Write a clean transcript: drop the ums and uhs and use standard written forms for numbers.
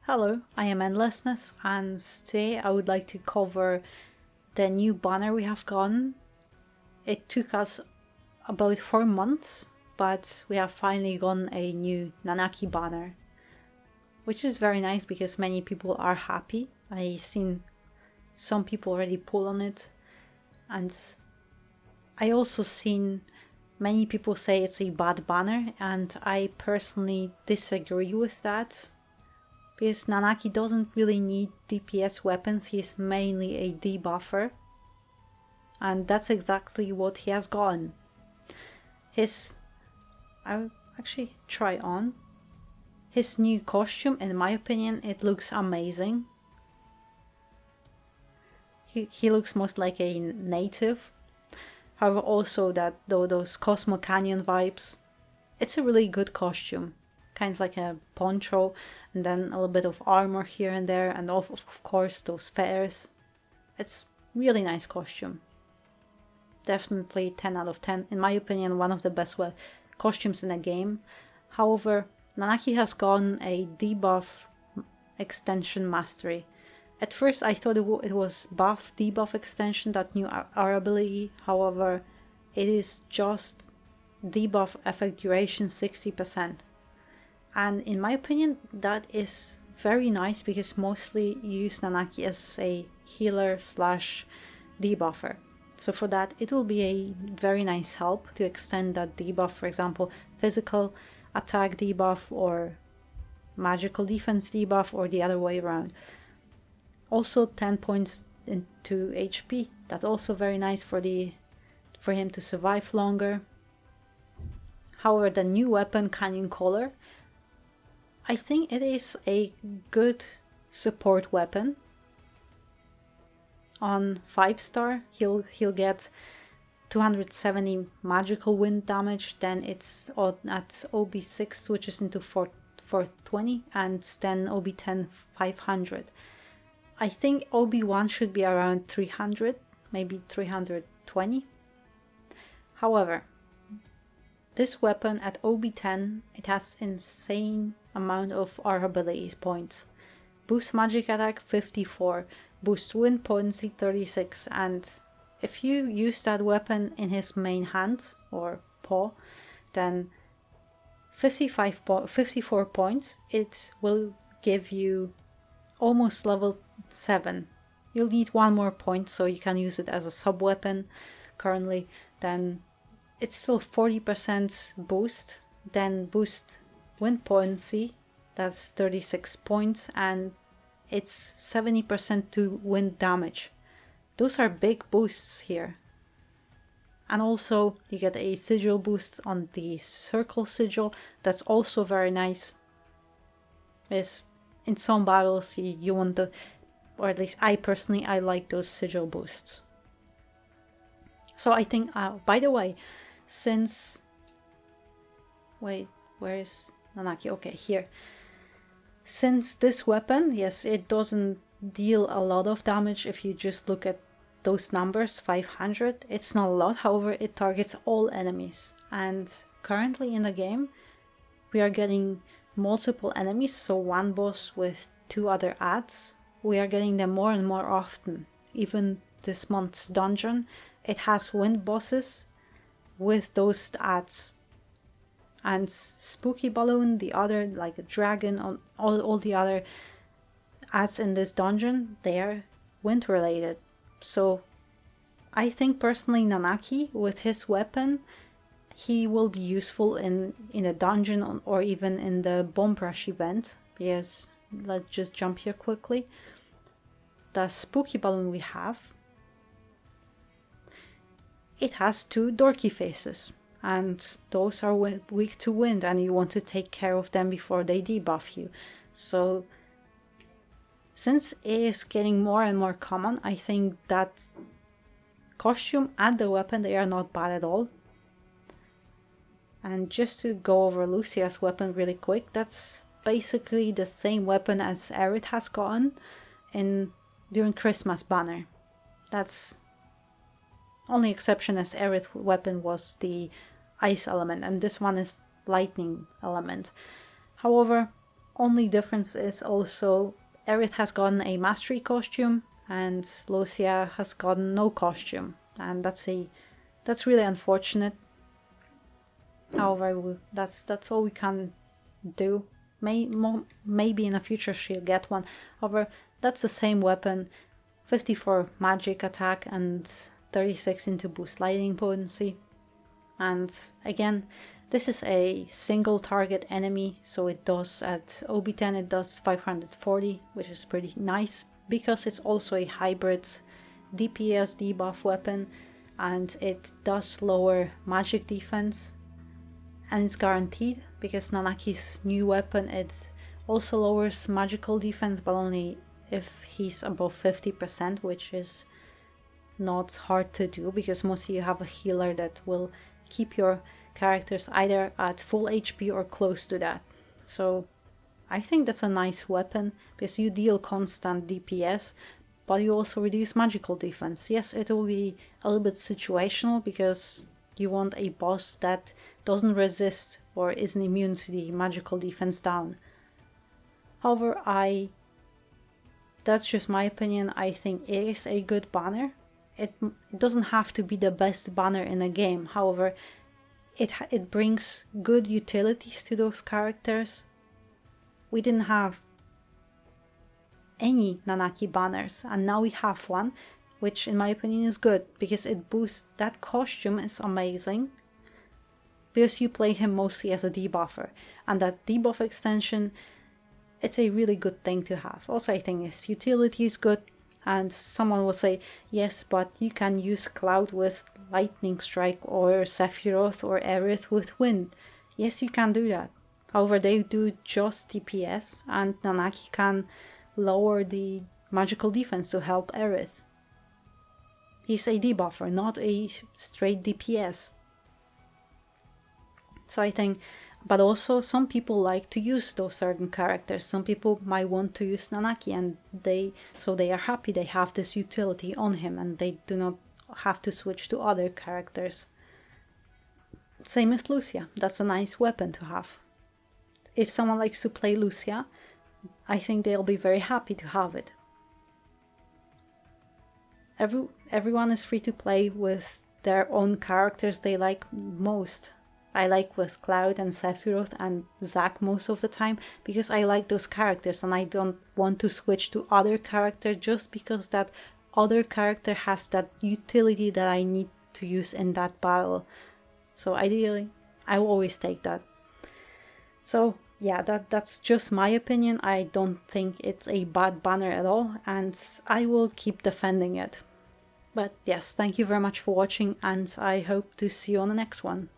Hello, I am Endlessness, and today I would like to cover the new banner we have gotten. It took us about 4 months, but we have finally gotten a new Nanaki banner, which is very nice because many people are happy. I've seen some people already pull on it, and I also seen many people say it's a bad banner, and I personally disagree with that. Because Nanaki doesn't really need DPS weapons, he's mainly a debuffer. And that's exactly what he has gotten. I'll actually try on. His new costume, in my opinion, it looks amazing. He looks most like a native. However, also those Cosmo Canyon vibes. It's a really good costume. Kind of like a poncho, and then a little bit of armor here and there, and of course those feathers. It's really nice costume. Definitely 10 out of 10. In my opinion, one of the best costumes in the game. However, Nanaki has gotten a debuff extension mastery. At first I thought it was buff debuff extension, that new R ability. However, it is just debuff effect duration 60%. And in my opinion, that is very nice because mostly you use Nanaki as a healer slash debuffer. So for that, it will be a very nice help to extend that debuff, for example, physical attack debuff or magical defense debuff, or the other way around. Also 10 points into HP. That's also very nice for him to survive longer. However, the new weapon, Canyon Collar, I think it is a good support weapon. On 5-star, he'll get 270 magical wind damage. Then it's at OB6 switches into 420, and then OB10 500. I think OB1 should be around 300, maybe 320. However, this weapon at OB10, it has insane amount of R abilities points. Boost magic attack 54, boost wind potency 36, and if you use that weapon in his main hand or paw, then 54 points, it will give you almost level 7. You'll need one more point so you can use it as a sub weapon currently. Then it's still 40% boost, then boost wind potency, that's 36 points, and it's 70% to wind damage. Those are big boosts here. And also you get a sigil boost on the circle sigil, that's also very nice. Is in some battles you want to, or at least I personally, I like those sigil boosts. So I think, by the way, since, wait, where is Nanaki? Okay, here. Since this weapon, yes, it doesn't deal a lot of damage if you just look at those numbers, 500, it's not a lot. However, it targets all enemies, and currently in the game we are getting multiple enemies, so one boss with 2 other adds. We are getting them more and more often. Even this month's dungeon, it has wind bosses with those adds. And Spooky Balloon, the other, like a dragon, on all the other adds in this dungeon, they are wind related. So I think personally Nanaki, with his weapon, he will be useful in a dungeon or even in the Bomb Rush event. Because let's just jump here quickly. The Spooky Balloon we have, it has 2 dorky faces, and those are weak to wind, and you want to take care of them before they debuff you. So since it is getting more and more common, I think that costume and the weapon, they are not bad at all. And just to go over Lucia's weapon really quick, that's basically the same weapon as Aerith has gotten during Christmas banner. That's only exception, as Aerith weapon was the ice element, and this one is lightning element. However, only difference is also Aerith has gotten a mastery costume and Lucia has gotten no costume, and that's really unfortunate. However, that's all we can do. Maybe in the future she'll get one. However, that's the same weapon, 54 magic attack and 36 into boost lightning potency. And again, this is a single target enemy, so it does at OB10 it does 540, which is pretty nice because it's also a hybrid DPS debuff weapon, and it does lower magic defense, and it's guaranteed because Nanaki's new weapon, it also lowers magical defense, but only if he's above 50%, which is not hard to do because mostly you have a healer that will keep your characters either at full HP or close to that. So I think that's a nice weapon because you deal constant DPS, but you also reduce magical defense. Yes, it will be a little bit situational because you want a boss that doesn't resist or isn't immune to the magical defense down. However, that's just my opinion. I think it is a good banner. It doesn't have to be the best banner in a game. However, it brings good utilities to those characters. We didn't have any Nanaki banners, and now we have one, which in my opinion is good because it boosts. That costume is amazing because you play him mostly as a debuffer, and that debuff extension, it's a really good thing to have. Also, I think his utility is good, and someone will say, yes, but you can use Cloud with Lightning Strike or Sephiroth or Aerith with Wind. Yes, you can do that. However, they do just DPS, and Nanaki can lower the magical defense to help Aerith. He's a debuffer, not a straight DPS. So I think, but also some people like to use those certain characters. Some people might want to use Nanaki, and they are happy they have this utility on him and they do not have to switch to other characters. Same with Lucia. That's a nice weapon to have. If someone likes to play Lucia, I think they'll be very happy to have it. Everyone is free to play with their own characters they like most. I like with Cloud and Sephiroth and Zack most of the time because I like those characters and I don't want to switch to other character just because that other character has that utility that I need to use in that battle. So ideally, I will always take that. So yeah, that's just my opinion. I don't think it's a bad banner at all, and I will keep defending it. But yes, thank you very much for watching, and I hope to see you on the next one.